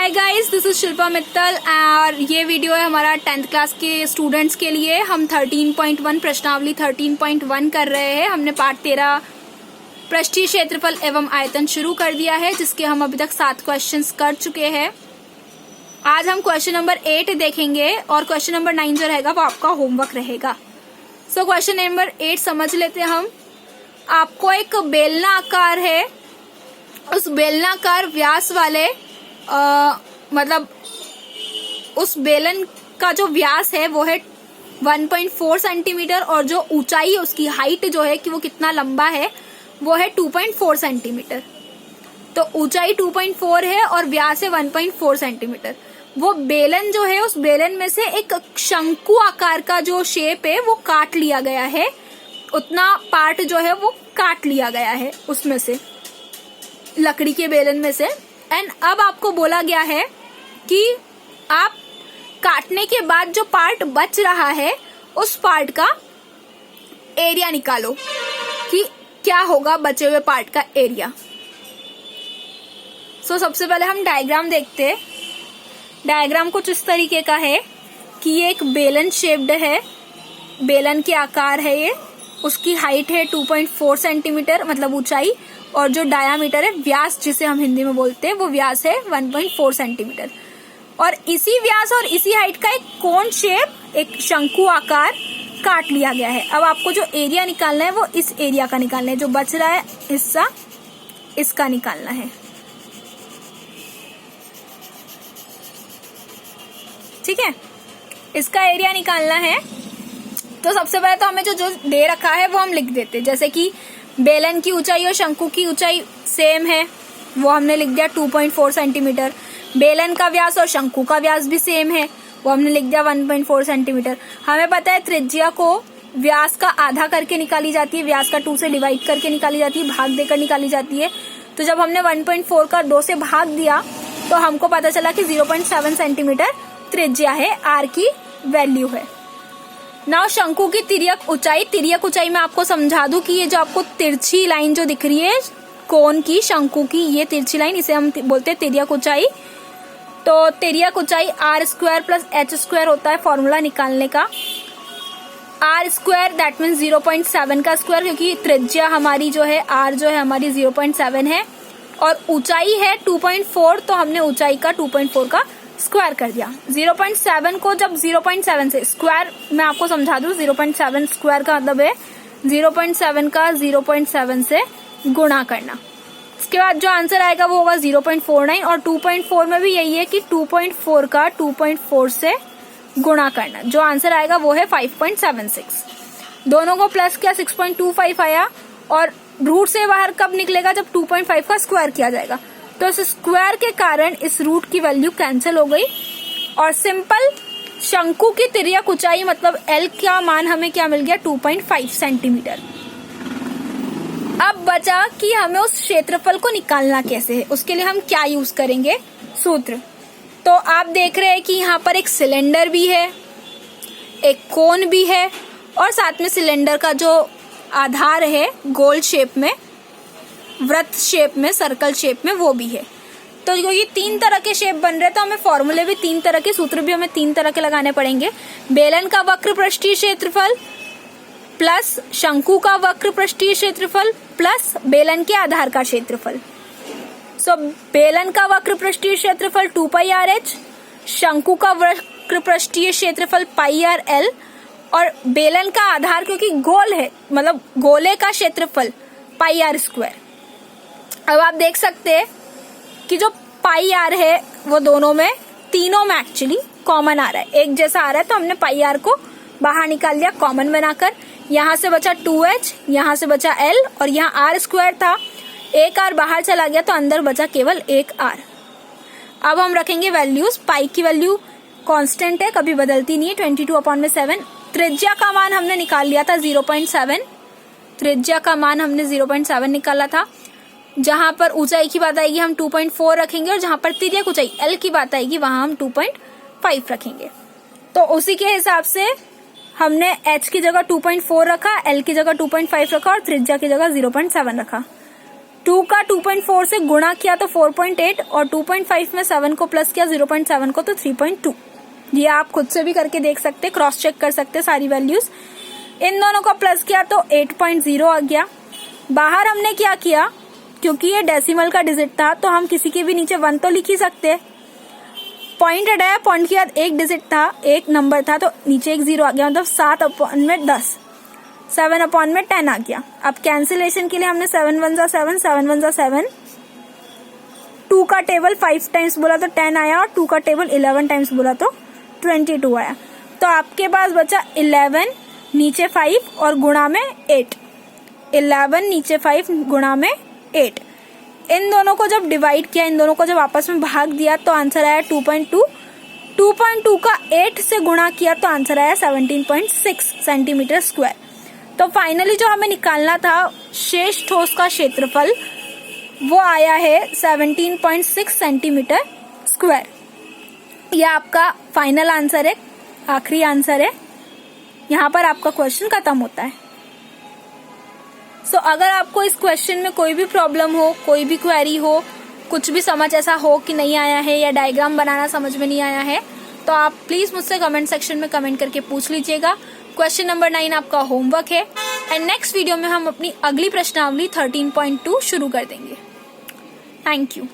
Hi guys, this is Shilpa Mittal और ये video है हमारा 10th क्लास के स्टूडेंट्स के लिए। हम 13.1 प्रश्नावली 13.1 कर रहे हैं। हमने पाठ 13 पृष्ठीय क्षेत्रफल एवं आयतन शुरू कर दिया है, जिसके हम अभी तक 7 क्वेश्चंस कर चुके हैं। आज हम क्वेश्चन नंबर 8 देखेंगे और क्वेश्चन नंबर 9 जो रहेगा वो आपका होमवर्क रहेगा। सो क्वेश्चन नंबर 8 समझ लेते हैं हम। आपको एक बेलना आकार है, उस बेलनाकार व्यास वाले मतलब उस बेलन का जो व्यास है वो है 1.4 सेंटीमीटर और जो ऊंचाई है उसकी हाइट जो है कि वो कितना लंबा है वो है 2.4 सेंटीमीटर। तो ऊंचाई 2.4 है और व्यास है 1.4 सेंटीमीटर। वो बेलन जो है, उस बेलन में से एक शंकु आकार का जो शेप है वो काट लिया गया है, उतना पार्ट जो है वो काट लिया गया है उसमें से, लकड़ी के बेलन में से। एंड अब आपको बोला गया है कि आप काटने के बाद जो पार्ट बच रहा है उस पार्ट का एरिया निकालो कि क्या होगा बचे हुए पार्ट का एरिया। सो सबसे पहले हम डायग्राम देखते हैं। डायग्राम कुछ इस तरीके का है कि ये एक बेलन शेप्ड है, बेलन के आकार है ये, उसकी हाइट है 2.4 सेंटीमीटर मतलब ऊंचाई, और जो डायामीटर है, व्यास जिसे हम हिंदी में बोलते हैं, वो व्यास है 1.4 सेंटीमीटर। और इसी व्यास और इसी हाइट का एक कोन शेप, एक शंकु आकार काट लिया गया है। अब आपको जो एरिया निकालना है वो इस एरिया का निकालना है, जो बच रहा है हिस्सा इसका निकालना है। ठीक है, इसका एरिया निकालना है। तो सबसे पहले तो हमें जो दे रखा है वो हम लिख देते हैं। जैसे कि बेलन की ऊंचाई और शंकु की ऊंचाई सेम है, वो हमने लिख दिया 2.4 सेंटीमीटर। बेलन का व्यास और शंकु का व्यास भी सेम है, वो हमने लिख दिया 1.4 सेंटीमीटर। हमें पता है त्रिज्या को व्यास का आधा करके निकाली जाती है, व्यास का 2 से डिवाइड करके निकाली जाती है, भाग देकर निकाली जाती है। तो जब हमने 1.4 का 2 से भाग दिया तो हमको पता चला कि 0.7 सेंटीमीटर त्रिज्या है, आर की वैल्यू है। नाउ शंकु की तिर्यक ऊंचाई मैं आपको समझा दूं कि ये जो आपको तिरछी लाइन जो दिख रही है कोन की, शंकु की, ये तिरछी लाइन, इसे हम बोलते हैं तिर्यक ऊंचाई। तो तिर्यक ऊंचाई r square plus h square होता है फॉर्मूला निकालने का। आर स्क्वायर दैट मीन्स 0.7 का स्क्वायर, क्योंकि त्रिज्या हमारी जो है आर जो है हमारी 0.7 है और ऊंचाई है 2.4, तो हमने ऊंचाई का 2.4 का स्क्वायर कर दिया। 0.7 को जब 0.7 से स्क्वायर, मैं आपको समझा दूं, 0.7 स्क्वायर का मतलब है 0.7 का 0.7 से गुणा करना। इसके बाद जो आंसर आएगा वो होगा 0.49, और 2.4 में भी यही है कि 2.4 का 2.4 से गुणा करना। जो आंसर आएगा वो है 5.76। दोनों को प्लस किया 6.25 आया, और रूट से बाहर कब निकलेगा, जब 2.5 का स्क्वायर किया जाएगा। तो इस स्क्वायर के कारण इस रूट की वैल्यू कैंसिल हो गई और सिंपल शंकु की तिर्यक ऊंचाई मतलब एल का मान हमें क्या मिल गया, 2.5 सेंटीमीटर। अब बचा कि हमें उस क्षेत्रफल को निकालना कैसे है, उसके लिए हम क्या यूज करेंगे, सूत्र। तो आप देख रहे हैं कि यहाँ पर एक सिलेंडर भी है, एक कोन भी है, और साथ में सिलेंडर का जो आधार है गोल शेप में, वृत्त शेप में, सर्कल शेप में, वो भी है। तो क्योंकि 3 तरह के शेप बन रहे हैं तो हमें फॉर्मूले भी 3 तरह के, सूत्र भी हमें 3 तरह के लगाने पड़ेंगे। बेलन का वक्र पृष्ठीय क्षेत्रफल प्लस शंकु का वक्र पृष्ठीय क्षेत्रफल प्लस बेलन के आधार का क्षेत्रफल। सो बेलन का वक्र पृष्ठीय क्षेत्रफल 2πrh, शंकु का वक्र पृष्ठीय क्षेत्रफल πrl, और बेलन का आधार क्योंकि गोल है मतलब गोले का क्षेत्रफल πr स्क्वायर। अब आप देख सकते हैं कि जो पाई आर है वो दोनों में, तीनों में एक्चुअली कॉमन आ रहा है, एक जैसा आ रहा है। तो हमने पाई आर को बाहर निकाल लिया कॉमन बनाकर। यहाँ से बचा 2h, यहाँ से बचा l, और यहाँ आर स्क्वायर था, एक आर बाहर चला गया तो अंदर बचा केवल एक आर। अब हम रखेंगे वैल्यूज। पाई की वैल्यू कांस्टेंट है, कभी बदलती नहीं है, 22/7। त्रिज्या का मान हमने निकाल लिया था 0.7, त्रिज्या का मान हमने 0.7 निकाला था। जहां पर ऊंचाई की बात आएगी हम 2.4 रखेंगे, और जहां पर तिर्यक ऊंचाई L की बात आएगी वहां हम 2.5 रखेंगे। तो उसी के हिसाब से हमने H की जगह 2.4 रखा, L की जगह 2.5 रखा और त्रिज्या की जगह 0.7 रखा। 2 का 2.4 से गुणा किया तो 4.8 और 2.5 में 7 को प्लस किया 0.7 को तो 3.2। ये आप खुद से भी करके देख सकते, क्रॉस चेक कर सकते सारी वैल्यूज। इन दोनों को प्लस किया तो 8.0 आ गया। बाहर हमने क्या किया, क्योंकि ये डेसिमल का डिजिट था तो हम किसी के भी नीचे 1 तो लिख ही सकते। पॉइंट हटाया, पॉइंट के बाद एक डिजिट था, एक नंबर था तो नीचे एक 0 आ गया, मतलब 7/10, 7/10 आ गया। अब कैंसिलेशन के लिए हमने 7 1 जा 7, 7 1 जा 7, 2 का टेबल 5 टाइम्स बोला तो 10 आया और 2 का टेबल 11 टाइम्स बोला तो 22 आया। तो आपके पास बचा 11 नीचे 5 और गुणा में 8, 11 नीचे 5 गुणा में 8। इन दोनों को जब डिवाइड किया, इन दोनों को जब आपस में भाग दिया तो आंसर आया 2.2। 2.2 का 8 से गुणा किया तो आंसर आया 17.6 सेंटीमीटर स्क्वायर। तो फाइनली जो हमें निकालना था शेष ठोस का क्षेत्रफल, वो आया है 17.6 सेंटीमीटर स्क्वायर। यह आपका फाइनल आंसर है, आखिरी आंसर है। यहाँ पर आपका क्वेश्चन खत्म होता है। सो अगर आपको इस क्वेश्चन में कोई भी प्रॉब्लम हो, कोई भी क्वेरी हो, कुछ भी समझ ऐसा हो कि नहीं आया है या डायग्राम बनाना समझ में नहीं आया है, तो आप प्लीज मुझसे कमेंट सेक्शन में कमेंट करके पूछ लीजिएगा। क्वेश्चन नंबर 9 आपका होमवर्क है एंड नेक्स्ट वीडियो में हम अपनी अगली प्रश्नावली 13.2 शुरू कर देंगे। Thank you.